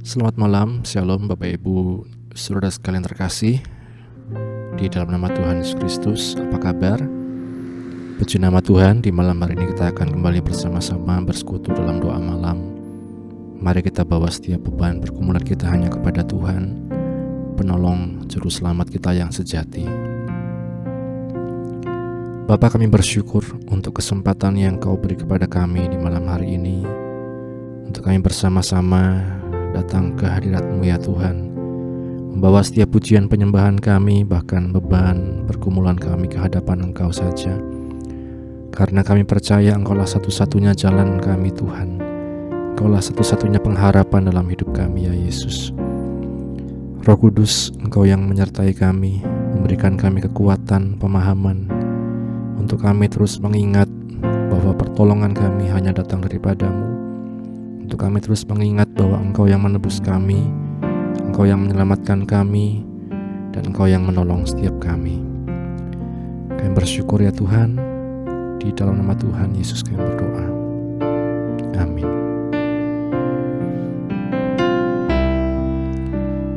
Selamat malam, Shalom Bapak Ibu Saudara sekalian terkasih. Di dalam nama Tuhan Yesus Kristus, apa kabar? Puji nama Tuhan, di malam hari ini kita akan kembali bersama-sama bersekutu dalam doa malam. Mari kita bawa setiap beban pergumulan kita hanya kepada Tuhan, penolong juru selamat kita yang sejati. Bapa, kami bersyukur untuk kesempatan yang Kau beri kepada kami di malam hari ini, untuk kami bersama-sama datang ke hadirat-Mu ya Tuhan, membawa setiap pujian penyembahan kami, bahkan beban pergumulan kami ke hadapan Engkau saja. Karena kami percaya Engkaulah satu-satunya jalan kami Tuhan, Engkaulah satu-satunya pengharapan dalam hidup kami ya Yesus. Roh Kudus, Engkau yang menyertai kami, memberikan kami kekuatan, pemahaman, untuk kami terus mengingat bahwa pertolongan kami hanya datang daripada-Mu, untuk kami terus mengingat bahwa Engkau yang menebus kami, Engkau yang menyelamatkan kami, dan Engkau yang menolong setiap kami. Kami bersyukur ya Tuhan. Di dalam nama Tuhan Yesus kami berdoa. Amin.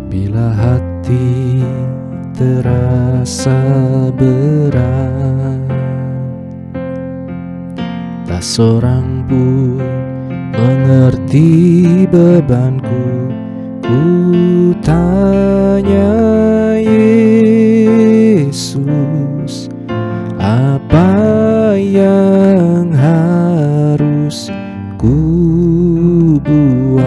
Bila hati terasa berat, tak seorang pun mengerti bebanku. Ku tanya Yesus, apa yang harus ku buat?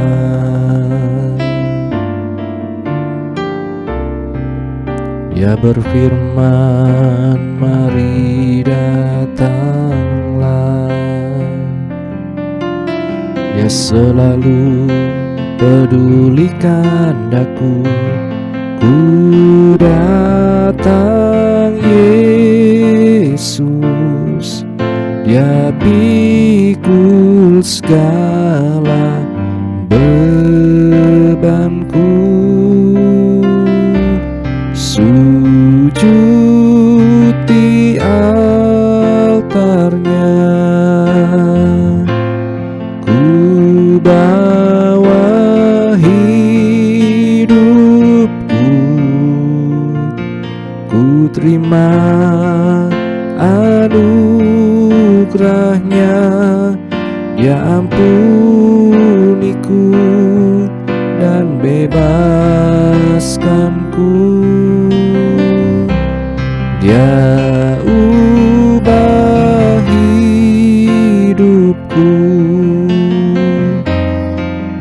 Dia berfirman, mari datanglah. Dia selalu pedulikan daku. Ku datang Yesus, Dia pikul segala bebanku. Sujud di altarnya, ku bawa hidupku. Ku terima anugerahnya, Dia ampuniku dan bebaskanku. Dia ubah hidupku,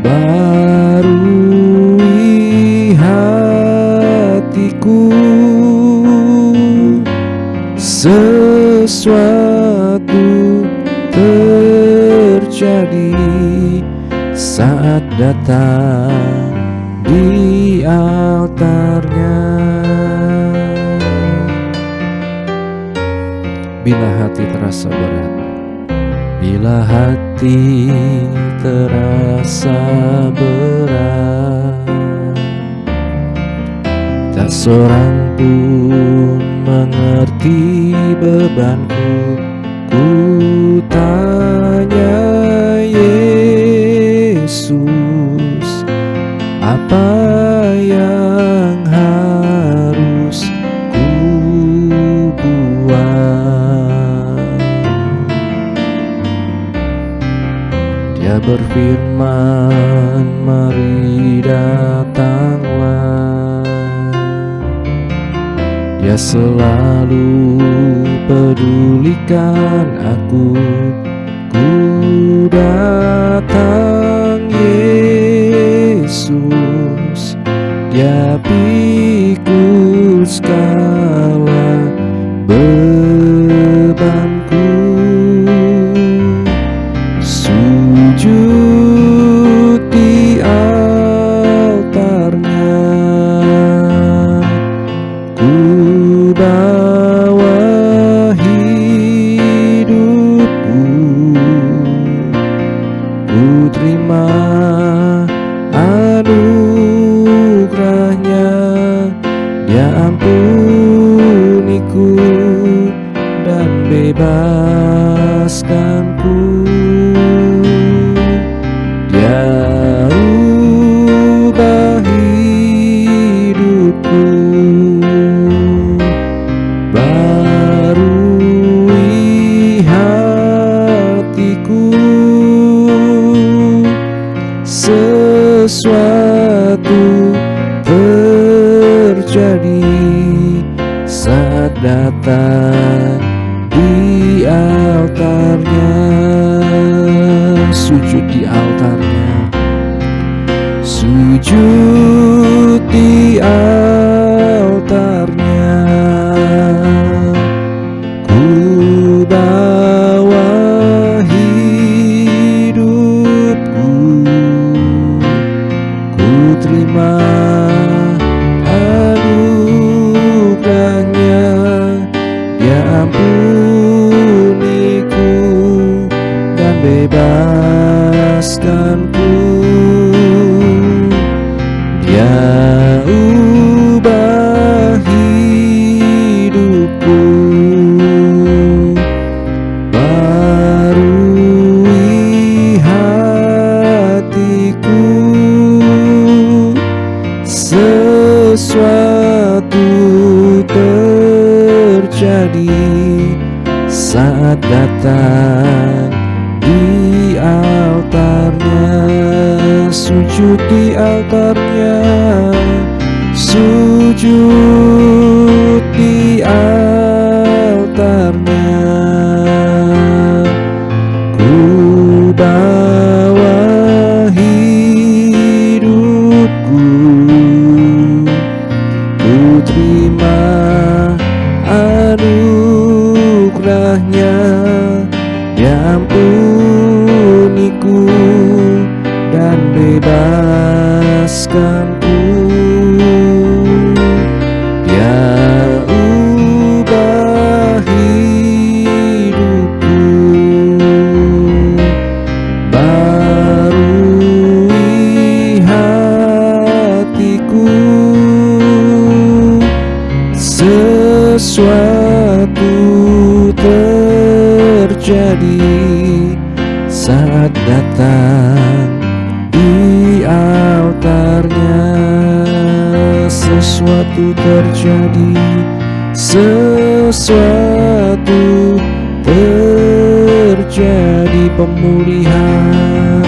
barui hatiku. Sesuatu terjadi saat datang di altarnya. Bila hati terasa berat, bila hati terasa berat, tak seorang pun mengerti bebanku. Ku tanya Yesus, apa yang harus ku buat? Dia berfirman, mari datanglah. Dia selalu pedulikan aku. Ku datang Yesus, Dia pikul segala bebanku. Sujud di altarnya, ku bawa hidupku. Ku terima anugerahnya, Dia ampuniku dan bebaskanku. datang di altarnya, sujud di altarnya, sujud di altarnya. Ku bawa hidupku, ku terima anugerahnya, Dia ampuniku dan bebaskanku. Dia ubah hidupku, barui hatiku. Sesuatu terjadi saat datang di altarnya, sujud di altarnya, sujud di altarnya. Ku bawa hidupku, ku terima anugerahnya, Dia ampuniku dan bebaskanku. Dia ubah hidupku, barui hatiku. Sesuatu terjadi saat datang di altarnya, sesuatu terjadi, sesuatu terjadi, pemulihan,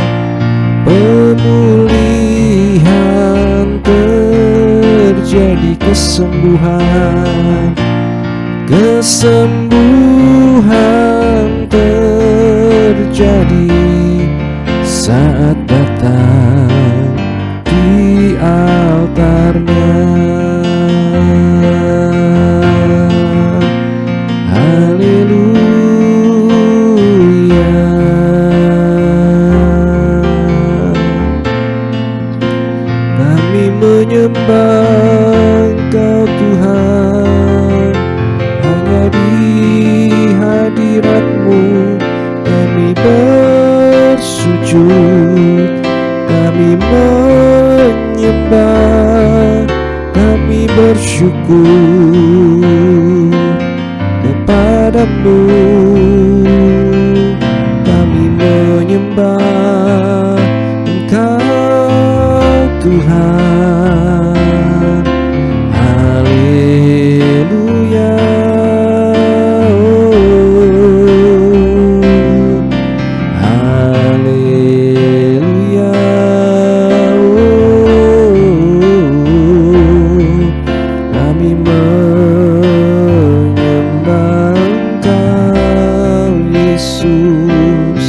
pemulihan terjadi, kesembuhan, kesembuhan terjadi saat datang di altarnya. Haleluya. Kami menyembah Engkau Tuhan, hanya di hadirat-Mu kami bersujud, kami menyembah, kami bersyukur kepadamu. Kami menyembah Engkau Tuhan. Haleluya. Haleluya. Kami menyembah Engkau Yesus,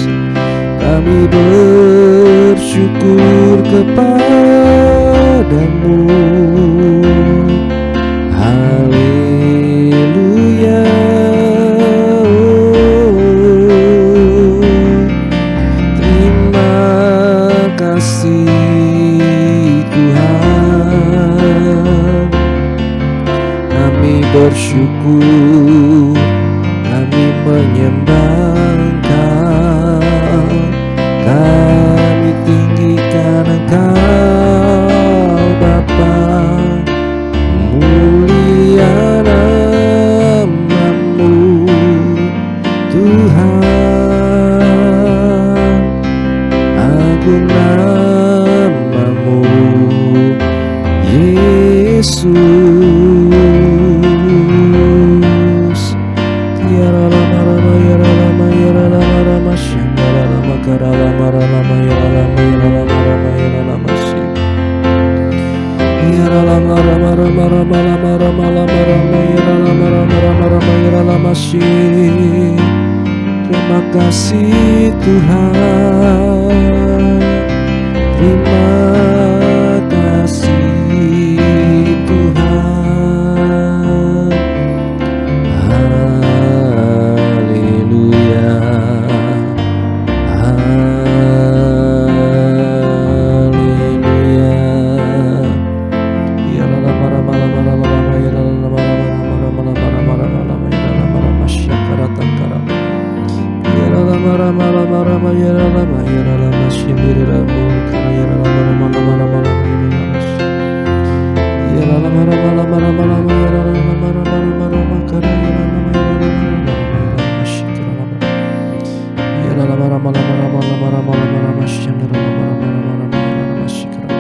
kami bersyukur kepadamu. Haleluya. Terima kasih Tuhan, kami bersyukur, kami menyembah Engkau, kami tinggikan Engkau Bapa, mulia nama-Mu Tuhan, agung nama-Mu Yesus. Tiara lama rama yara lama yara lama rama syandara lama kara lama rama yara lama rama sih. Yara lama rama rama rama lama rama rama rama yara lama rama rama rama yara kasih Tuhan, terima kasih Tuhan. Haleluya, haleluya. Ya la la mara mara mara mara ya la la mara mara mara mara mara mara mara ya la mara masyakara tangkara. Ya la la mara mara mara ya la la ya la la masyindiri la murkara ya la la mara mara mara mara ya la la mara mara mara mara ya la la mara mara mara makara ya la la masyakara la ya la la mara mara mara mara mara mara masyindiri la mara mara mara mara masyakara.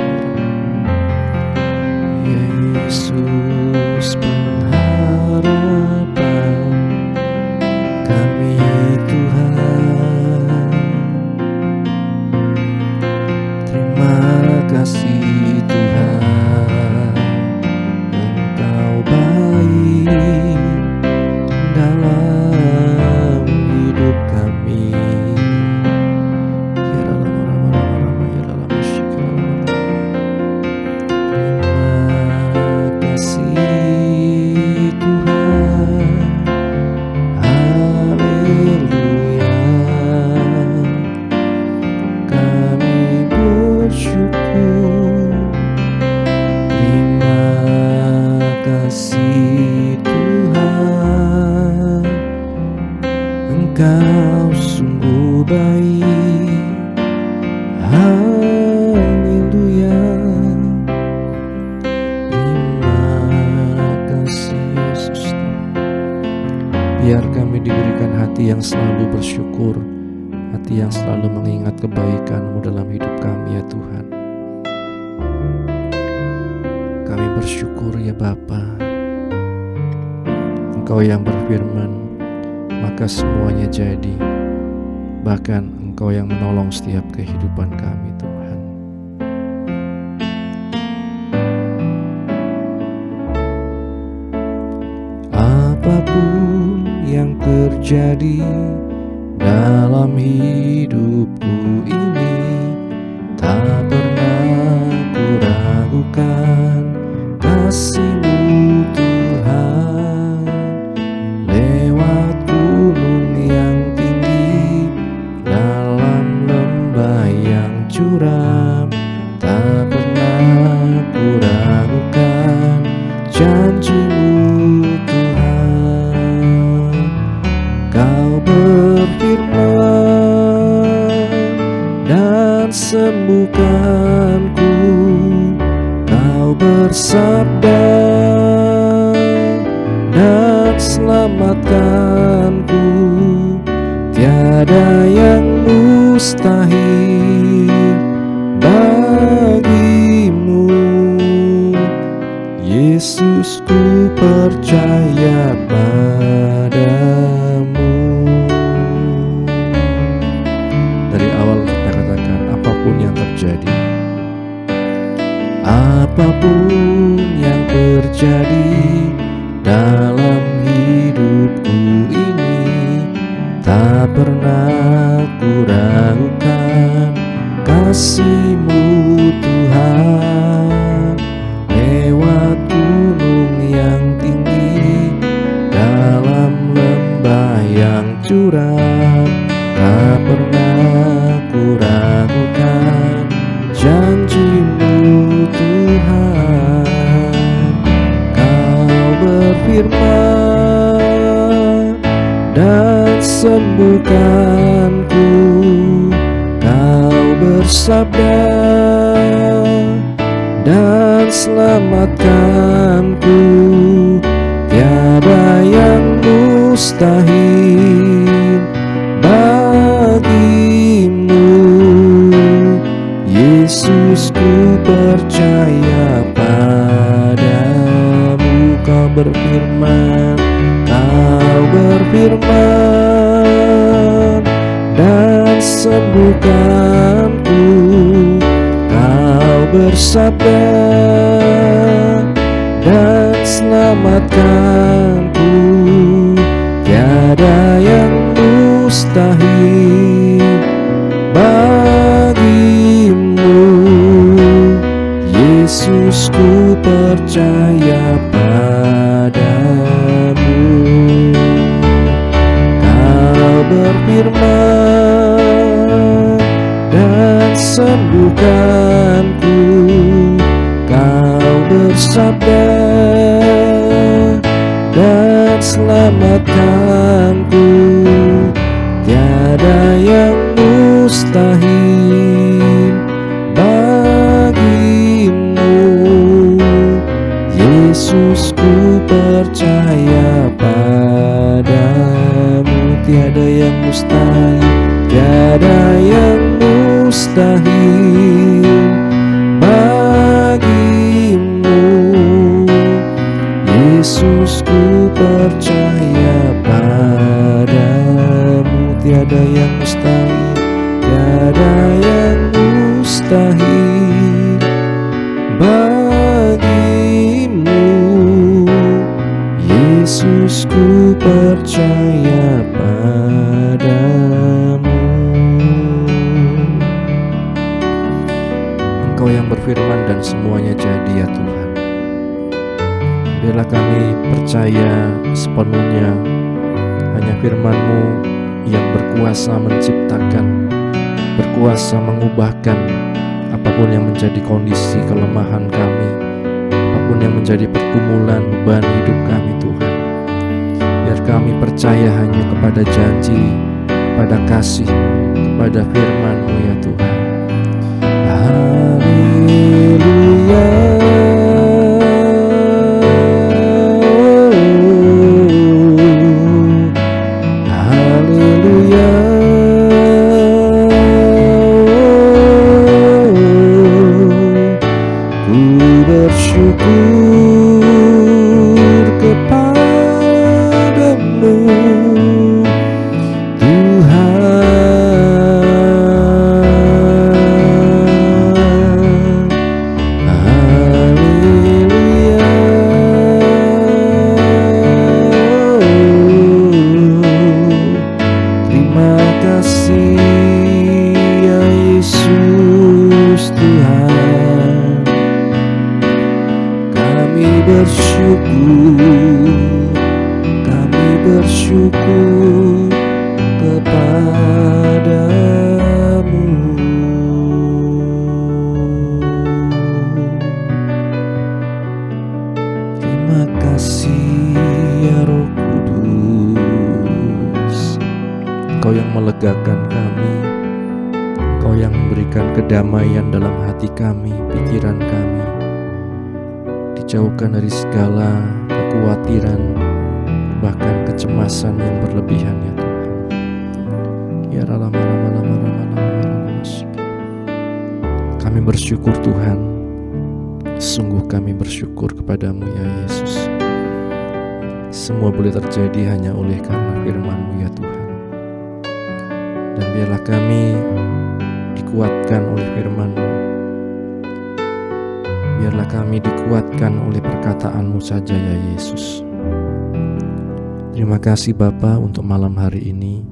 Yesus pengharapan kami Tuhan, terima kasih Tuhan, Engkau baik dalam hidup kami. Ya la la mara mara mara ya la la masyakara la mara. Terima kasih Tuhan, haleluya. Kami bersyukur, terima kasih Tuhan, Engkau sungguh baik, haleluya. Terima kasih Yesus. Biar kami diberikan hati yang selalu bersyukur, hati yang selalu mengingat kebaikan-Mu dalam hidup kami ya Tuhan. Kami bersyukur ya Bapa, Engkau yang berfirman, maka semuanya jadi. Bahkan Engkau yang menolong setiap kehidupan kami Tuhan. Apapun yang terjadi dalam hidupku ini, tak pernah ku ragukan kasih-Mu Tuhan. Lewat gunung yang tinggi, dalam lembah yang curam, tak pernah ku ragukan janji-Mu Tuhan. Kau berfirman dan sembuhkanku, Kau bersabda dan selamatkanku. Tiada yang mustahil bagimu. Yesus, ku percaya padamu. Dari awal kita katakan, apapun yang terjadi, apapun yang terjadi dalam hidupku ini, tak pernah ku ragukan kasih-Mu Tuhan. Lewat gunung yang tinggi, dalam lembah yang curam, tak pernah ku ragukan janji-Mu Tuhan. Kau berfirman dan sembuhkanku, Kau bersabda dan selamatkanku. Tiada yang mustahil bagimu. Yesus, ku percaya padamu. Kau berfirman, Kau berfirman dan sembuhkanku. Kau bersabda dan selamatkanku. Tiada yang mustahil sembuhkanku. Kau bersabda dan selamatkanku. Tiada yang mustahil bagimu. Yesus, ku percaya padamu. Tiada yang mustahil, tiada yang mustahil bagimu. Yesus, ku percaya padamu. Tiada yang mustahil, tiada yang mustahil bagimu. Yesus, ku percaya padamu. Engkau yang berfirman dan semuanya jadi ya Tuhan. Biarlah kami percaya sepenuhnya hanya firman-Mu yang berkuasa menciptakan, berkuasa mengubahkan apapun yang menjadi kondisi kelemahan kami, apapun yang menjadi pergumulan beban hidup kami Tuhan. Biar kami percaya hanya kepada janji, kepada kasih, kepada firman-Mu ya Tuhan. Haleluya. Bersyukur kepadamu Tuhan. Haleluya. Terima kasih ya Yesus Tuhan. Kami bersyukur kepadamu. Terima kasih ya Roh Kudus. Engkau yang melegakan kami, Engkau yang memberikan kedamaian dalam hati kami, pikiran kami. Jauhkan dari segala kekhawatiran, bahkan kecemasan yang berlebihan ya Tuhan. Ya kami bersyukur Tuhan, sungguh kami bersyukur kepadamu ya Yesus. Semua boleh terjadi hanya oleh karena firman-Mu ya Tuhan. Dan biarlah kami dikuatkan oleh firman-Mu. Biarlah kami dikuatkan oleh perkataan-Mu saja ya Yesus. Terima kasih Bapa untuk malam hari ini.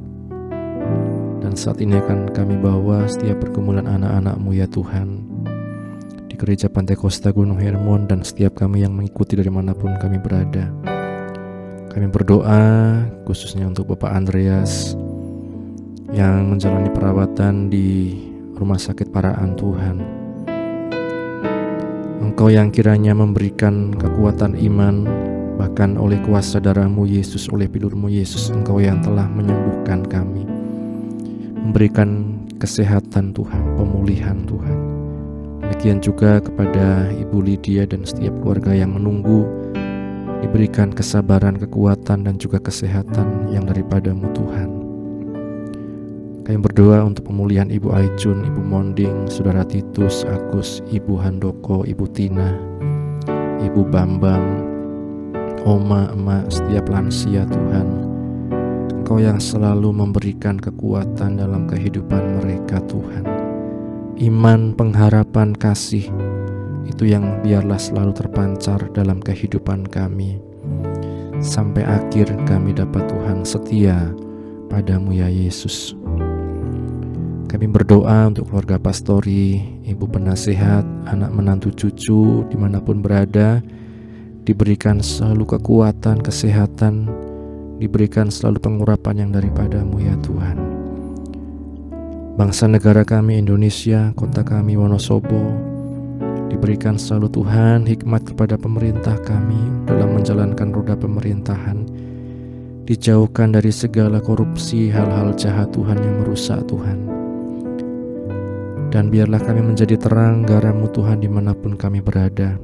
Dan saat ini akan kami bawa setiap pergumulan anak-anak-Mu ya Tuhan, di Gereja Pantai Kosta Gunung Hermon dan setiap kami yang mengikuti dari manapun kami berada. Kami berdoa khususnya untuk Bapak Andreas yang menjalani perawatan di Rumah Sakit Paraan Tuhan. Engkau yang kiranya memberikan kekuatan iman, bahkan oleh kuasa darah-Mu Yesus, oleh pilur-Mu Yesus, Engkau yang telah menyembuhkan kami, memberikan kesehatan Tuhan, pemulihan Tuhan. Demikian juga kepada Ibu Lydia dan setiap keluarga yang menunggu, diberikan kesabaran, kekuatan dan juga kesehatan yang daripada-Mu Tuhan. Kami berdoa untuk pemulihan Ibu Aijun, Ibu Monding, Saudara Titus, Agus, Ibu Handoko, Ibu Tina, Ibu Bambang, Oma, Emak, setiap lansia Tuhan. Engkau yang selalu memberikan kekuatan dalam kehidupan mereka Tuhan. Iman, pengharapan, kasih, itu yang biarlah selalu terpancar dalam kehidupan kami. Sampai akhir kami dapat Tuhan setia padamu ya Yesus. Kami berdoa untuk keluarga pastori, ibu penasehat, anak menantu cucu dimanapun berada, diberikan selalu kekuatan, kesehatan, diberikan selalu pengurapan yang daripada-Mu ya Tuhan. bangsa negara kami Indonesia, kota kami Wonosobo, diberikan selalu Tuhan hikmat kepada pemerintah kami dalam menjalankan roda pemerintahan, dijauhkan dari segala korupsi, hal-hal jahat Tuhan yang merusak Tuhan. Dan biarlah kami menjadi terang garam-Mu Tuhan dimanapun kami berada.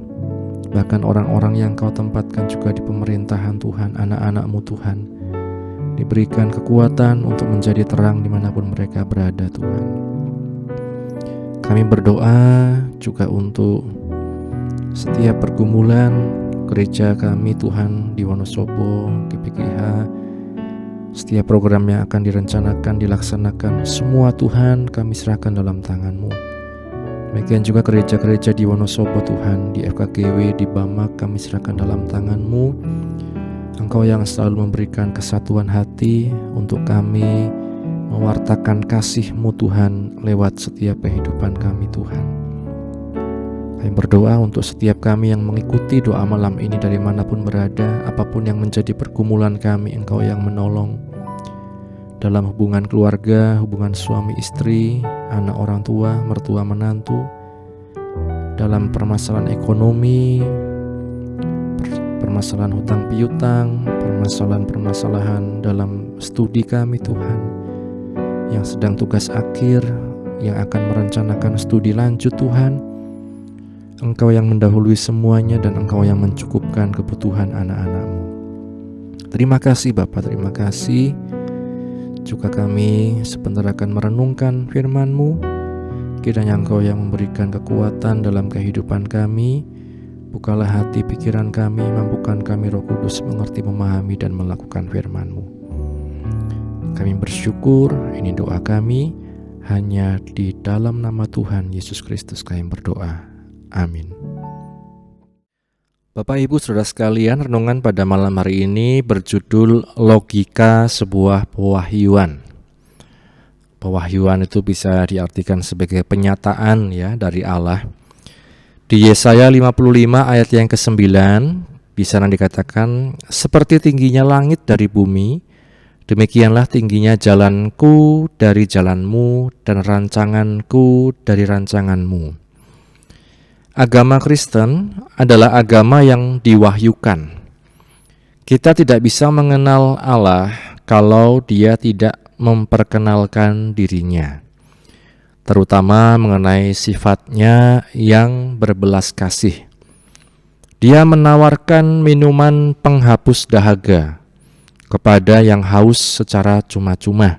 Bahkan orang-orang yang Kau tempatkan juga di pemerintahan Tuhan, anak-anak-Mu Tuhan, diberikan kekuatan untuk menjadi terang dimanapun mereka berada Tuhan. Kami berdoa juga untuk setiap pergumulan gereja kami Tuhan di Wonosobo, GPGH, setiap program yang akan direncanakan, dilaksanakan, semua Tuhan kami serahkan dalam tangan-Mu. Demikian juga gereja-gereja di Wonosobo Tuhan, di FKGW, di Bamak kami serahkan dalam tangan-Mu. Engkau yang selalu memberikan kesatuan hati untuk kami mewartakan kasih-Mu Tuhan lewat setiap kehidupan kami Tuhan. Kami berdoa untuk setiap kami yang mengikuti doa malam ini dari manapun berada, apapun yang menjadi pergumulan kami, Engkau yang menolong. Dalam hubungan keluarga, hubungan suami istri, anak orang tua, mertua menantu, dalam permasalahan ekonomi, permasalahan hutang piutang, permasalahan dalam studi kami Tuhan, yang sedang tugas akhir, yang akan merencanakan studi lanjut Tuhan, Engkau yang mendahului semuanya dan Engkau yang mencukupkan kebutuhan anak-anak-Mu. Terima kasih Bapa, terima kasih. Juga kami sebentar akan merenungkan firman-Mu. Kiranya Engkau yang memberikan kekuatan dalam kehidupan kami. Bukalah hati pikiran kami, mampukan kami Roh Kudus mengerti, memahami dan melakukan firman-Mu. Kami bersyukur, ini doa kami, hanya di dalam nama Tuhan Yesus Kristus kami berdoa. Amin. Bapak Ibu Saudara sekalian, renungan pada malam hari ini berjudul Logika Sebuah Pewahyuan. Pewahyuan itu bisa diartikan sebagai penyataan ya dari Allah. Di Yesaya 55 ayat yang ke-9 bisa dikatakan, seperti tingginya langit dari bumi, demikianlah tingginya jalanku dari jalanmu dan rancanganku dari rancanganmu. Agama Kristen adalah agama yang diwahyukan. Kita tidak bisa mengenal Allah kalau Dia tidak memperkenalkan dirinya, terutama mengenai sifatnya yang berbelas kasih. Dia menawarkan minuman penghapus dahaga kepada yang haus secara cuma-cuma,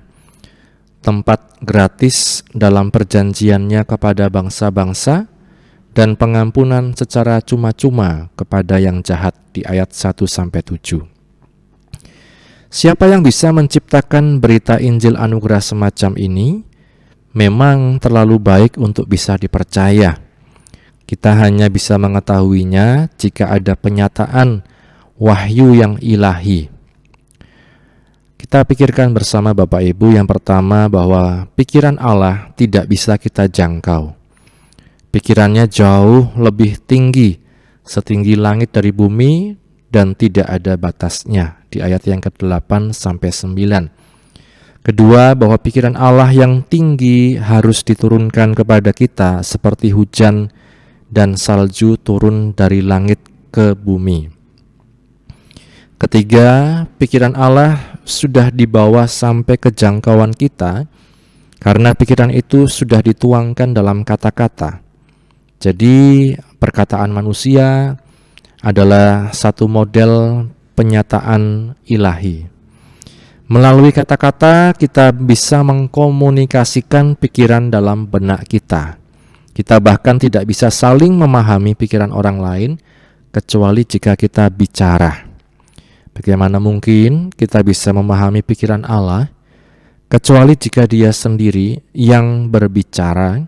tempat gratis dalam perjanjiannya kepada bangsa-bangsa, dan pengampunan secara cuma-cuma kepada yang jahat di ayat 1-7. Siapa yang bisa menciptakan berita Injil anugerah semacam ini memang terlalu baik untuk bisa dipercaya. Kita hanya bisa mengetahuinya jika ada penyataan wahyu yang ilahi. Kita pikirkan bersama Bapak Ibu, yang pertama bahwa pikiran Allah tidak bisa kita jangkau. Pikirannya jauh lebih tinggi, setinggi langit dari bumi dan tidak ada batasnya, di ayat yang ke-8-9. Kedua, bahwa pikiran Allah yang tinggi harus diturunkan kepada kita seperti hujan dan salju turun dari langit ke bumi. Ketiga, pikiran Allah sudah dibawa sampai ke jangkauan kita karena pikiran itu sudah dituangkan dalam kata-kata. Jadi perkataan manusia adalah satu model penyataan ilahi. Melalui kata-kata kita bisa mengkomunikasikan pikiran dalam benak kita. Kita bahkan tidak bisa saling memahami pikiran orang lain kecuali jika kita bicara. Bagaimana mungkin kita bisa memahami pikiran Allah kecuali jika Dia sendiri yang berbicara?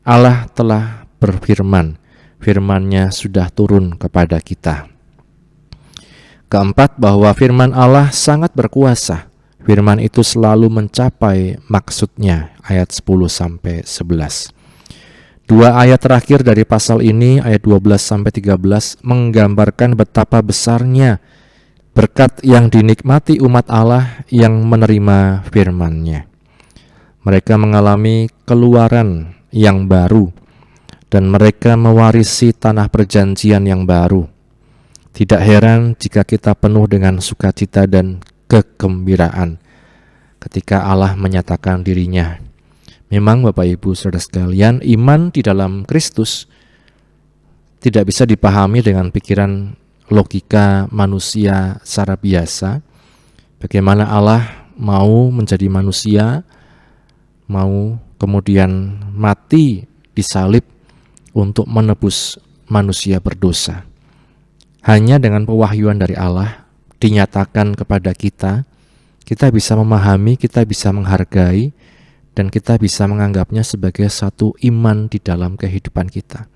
Allah telah berfirman, firman-Nya sudah turun kepada kita. Keempat, bahwa firman Allah sangat berkuasa. Firman itu selalu mencapai maksudnya, ayat 10-11. Dua ayat terakhir dari pasal ini, ayat 12-13, menggambarkan betapa besarnya berkat yang dinikmati umat Allah yang menerima firman-Nya. Mereka mengalami keluaran yang baru dan mereka mewarisi tanah perjanjian yang baru. Tidak heran jika kita penuh dengan sukacita dan kegembiraan ketika Allah menyatakan dirinya. Memang Bapak Ibu Saudara sekalian, iman di dalam Kristus tidak bisa dipahami dengan pikiran logika manusia secara biasa. Bagaimana Allah mau menjadi manusia, mau kemudian mati disalib untuk menebus manusia berdosa. Hanya dengan pewahyuan dari Allah dinyatakan kepada kita, kita bisa memahami, kita bisa menghargai, dan kita bisa menganggapnya sebagai satu iman di dalam kehidupan kita,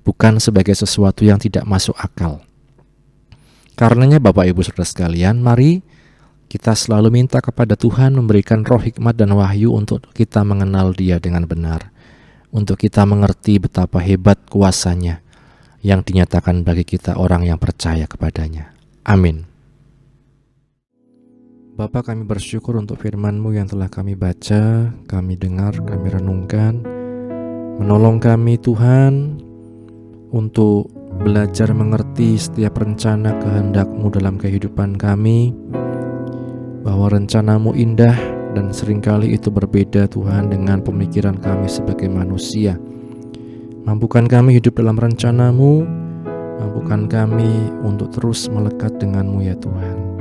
bukan sebagai sesuatu yang tidak masuk akal. Karenanya Bapak Ibu Saudara sekalian, mari kita selalu minta kepada Tuhan memberikan roh hikmat dan wahyu untuk kita mengenal Dia dengan benar, untuk kita mengerti betapa hebat kuasa-Nya yang dinyatakan bagi kita orang yang percaya kepadanya. Amin. Bapa, kami bersyukur untuk firman-Mu yang telah kami baca, kami dengar, kami renungkan. Menolong kami Tuhan untuk belajar mengerti setiap rencana kehendak-Mu dalam kehidupan kami, bahwa rencana-Mu indah dan seringkali itu berbeda Tuhan dengan pemikiran kami sebagai manusia. Mampukan kami hidup dalam rencana-Mu, mampukan kami untuk terus melekat dengan-Mu ya Tuhan.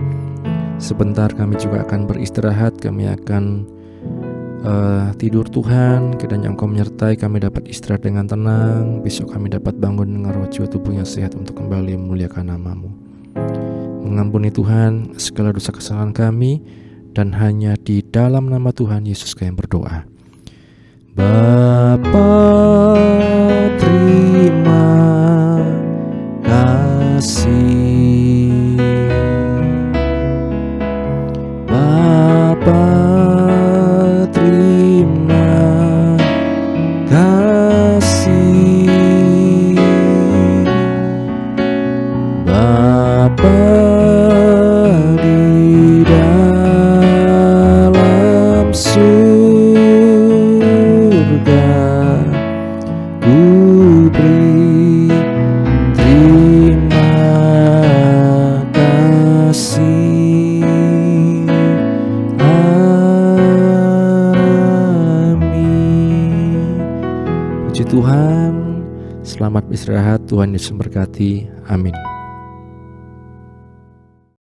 Sebentar kami juga akan beristirahat, kami akan tidur Tuhan. Kiranya Engkau menyertai kami dapat istirahat dengan tenang. Besok kami dapat bangun dengan roh jiwa tubuh yang sehat untuk kembali memuliakan nama-Mu. Mengampuni Tuhan segala dosa kesalahan kami, dan hanya di dalam nama Tuhan Yesus kami berdoa. Bapa, terima kasih. Bapa, terima kasih. Bapa di dalam surga, ku beri terima kasih. Puji Tuhan, selamat beristirahat, Tuhan Yesus memberkati, amin.